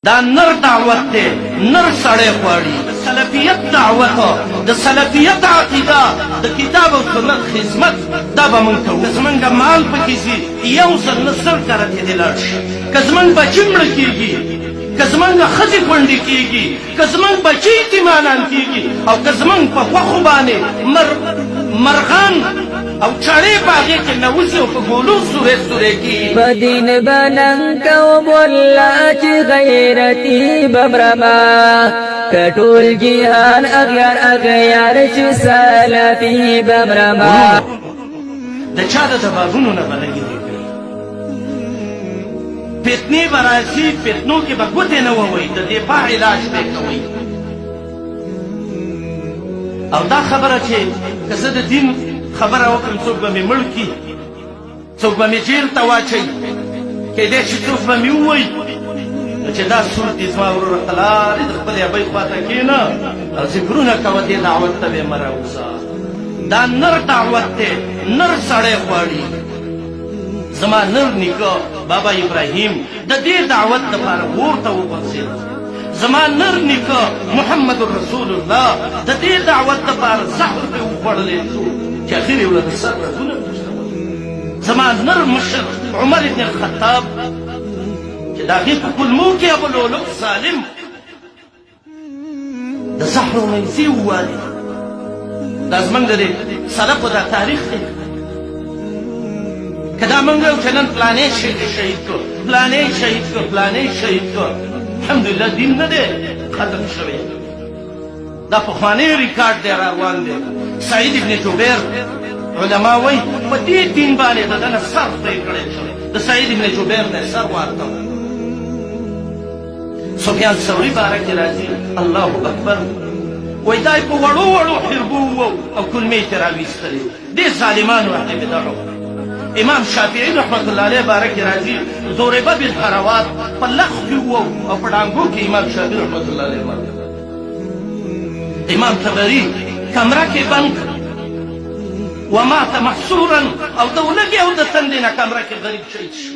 دا نر دعوت دی نر سړی غواړي سلفیت دعوت د سلفیت عقیده د کتاب او سنت خدمت دا به موږ کوو. که زمونږ مال پکې ځي یو ځل نه زر کره دې لاړ شي. که زمونږ بچي مړه کېږي، که زمونږ ښځې کونډې کېږي، که زمونږ بچي یتیمانان کېږي، او که زمونږ په غوښو باندې مرغان او چاړې په هغې کې نوځي او په ګولو سورې سورې کېږي. په دین به ننګ کوم والله چې غیرتي بمرما که ټول جهان اغیار چې سلفي بمرما. د چا د دبابونو نه به لګېدې کړي، فتنې به راځي، فتنو کې به ګوتې نه ووئ، د دفاع علاج به کوئ. او دا خبره چې که زه د دین خبره وکړم څوک به مې مړ کړي، څوک به مې جیل ته واچوي، کیدای شي څوک به مې ووایي نو چې دا سور دي زما وروره قلارې د خپلې ابۍ خواته کښېنه او ذکرونه کوه دې دعوت ته به یې مه راوځه. دا نر دعوت دی، نر سړی غواړي. زما نر نیکه بابا ابراهیم د دې دعوت دپاره اور ته وغورځېد. زما نر نیکه محمد رسول الله د دې دعوت دپاره زهر پرې وخوړلی شو چې اخر یې له د سر رګونه وشتول. زما نر مشر عمر بن الخطاب چې د هغې په کلمو کې ابولؤلؤ سالم د زهرو نیزې ووالي. دا زمونږ د دې سلفو دا تاریخ دی. که دا موږ یو چې نن پلانې شهید کړو، پلانې شهید کړو، پلانې شهید کړو، الحمدلله دین نه دی ختم شوی. دا پخوانی ریکارډ دی روان دی. سعید ابن جبیر علما وایي په دې دین باندې د ده نه سر ځای کړی شوی، د سعید ابن جبیر نه سر وارته و. سفیان ثوري باره کې راځي الله اکبر وایي دا یې په وړو وړو حربو وو او کلمې یې ترې راویستلې دې ظالمانو اهل بدعو. امام شافعي رحمت الله علیه باره کې راځي ضربه بالحروات په لخ کې وو او په ډانګو کې امام شافعي رحمت الله علیه مات. امام طبري کمره کې بند ومات محصورا او د ولږې او د تندې نه کمره کې غریب شهید شو.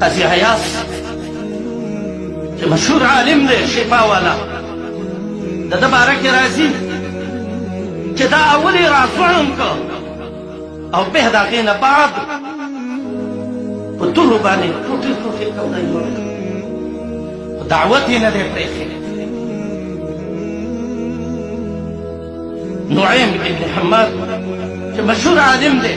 قاضي عیاض چې مشهور عالم دی شفا والا د ده باره کې راځي چې دا اول یې راځوړم که او به د هغې نه بعد په تورو باندې ټوټې ټوټې کوله یې ورکړ، خو دعوت یې نه دی پرېښی. نعیم ابن حماد چې مشهور عالم دی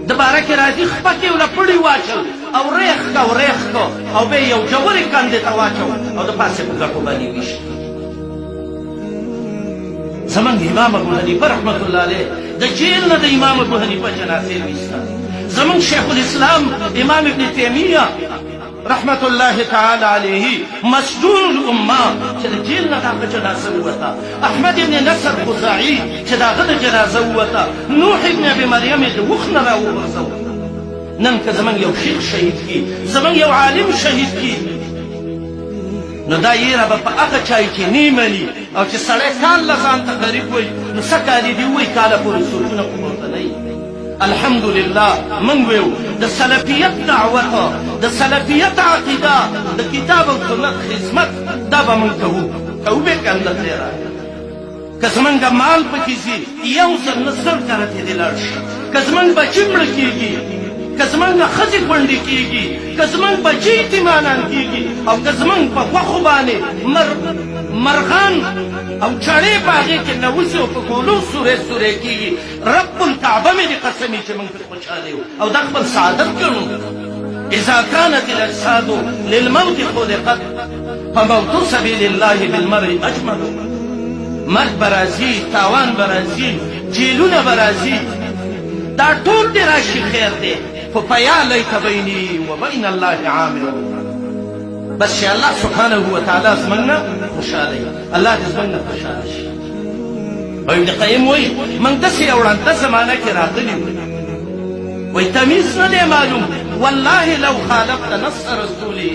د باره کې راځي خپه کې یې له پړي واچول او ریخ که او ریخ که او به یې یو ژورې کندې ته واچو او د پاسې په ګټو باندې ویشت. زمونږ امام ابو حنیفه رحمت الله علیه د جیل نه د امام ابو حنیفه جنازې ویسته. زمونږ شیخ الاسلام امام ابن تیمیه رحمت الله تعالی علیه مسجون الامه چې د جیل نه د هغه جنازه ووته. احمد ابن نصر خزاعي چې د هغه د جنازه ووته. نوح ابن ابي مریم یې د وخ نه راوغورځو. نن که زمونږ یو شیخ شهید کي، زمونږ یو عالم شهید کي، نو دا یېره به په هغه چای کې نه مني او چې سړی کال له ځان ته غریب وایي نو څه کالې دي ووایي کاله پورې سوچونه خو ورته نه وي. الحمدلله موږ ویو د سلفیت دعوت د سلفیت عقیده د کتاب او سنت خدمت دا به موږ کوو. کوو به که الله خیره. که زمونږ مال پکې ځي یو ځل نه زر کره دې لاړ شي. که زمونږ بچي مړه کېږي، که زمونږ ښځې کونډې کېږي، که زمونږ بچي یتیمانان کېږي، او که زمونږ په غوښو باندې مرغان او چاړې په هغې کې نوځي او په ګولو سورې سورې کېږي. رب الکعبه مې دې قسم وي چې موږ پرې خوشحاله یو او دا خپل سعادت ګڼو. اذا كانت الاجساد للموت خلقت فموت سبيل الله بالمرء اجمل. مرګ به راځي، تاوان به راځي، جیلونه به راځي، دا ټول دې راشي خیر دی، خو فیا لیت بیني و بین الله عامر. بس چې الله سبحانه وتعالی زموږ نه خوشحاله وي، الله دې زموږ نه خوشحاله شي. او ابن قیم وایي موږ داسې یو ړنده زمانه کې راغلي وو، وایي تمیز نه دی معلوم. والله لو خالفت نص رسوله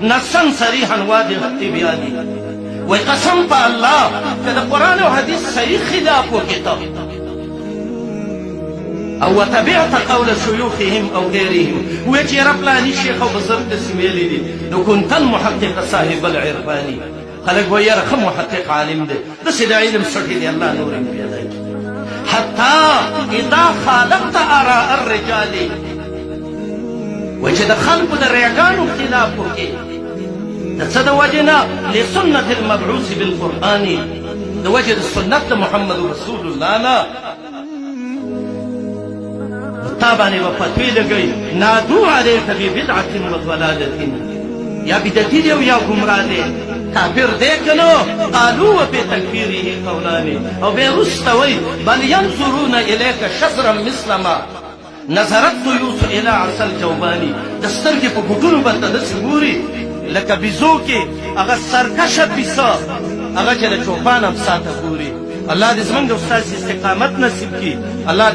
نصا صریحا واضح التبیان. وایي قسم په الله که د قرآن او حدیث صحیح خلاف وکړې ته او وتبعت قول شيوخهم او غيرهم ويجي ربلاني شيخ او بزرگ سميلي دي لو كنت المحقق صاحب العرفاني خلق ويا رقم محقق عالم دي بس دا علم سٹي دي الله نور بيداي حتى اذا خالفت اراء الرجال وجد خلق دا ريغانو خلافو كي تصد وجنا لسنة المبعوث بالقرآن وجد السنة محمد رسول الله لا طبعا وفتوی لگئی نادو علیک ببدعة وضلالة یا بدتی دیو یا گمراه دی کافر دی کنو قالو و بتکفیره قولانی او بے رستوی بل ینظرون الیک شزرا مثل ما نظرت طیوس الى عسل جوبانی دسترگی پا گدونو بلتا دسی گوری لکه بیزو کی اغا سرکش بیسا اغا چه دا چوپان هم ساتا گوری اللہ دی زمان دا استاذ استقامت نصیب کی اللہ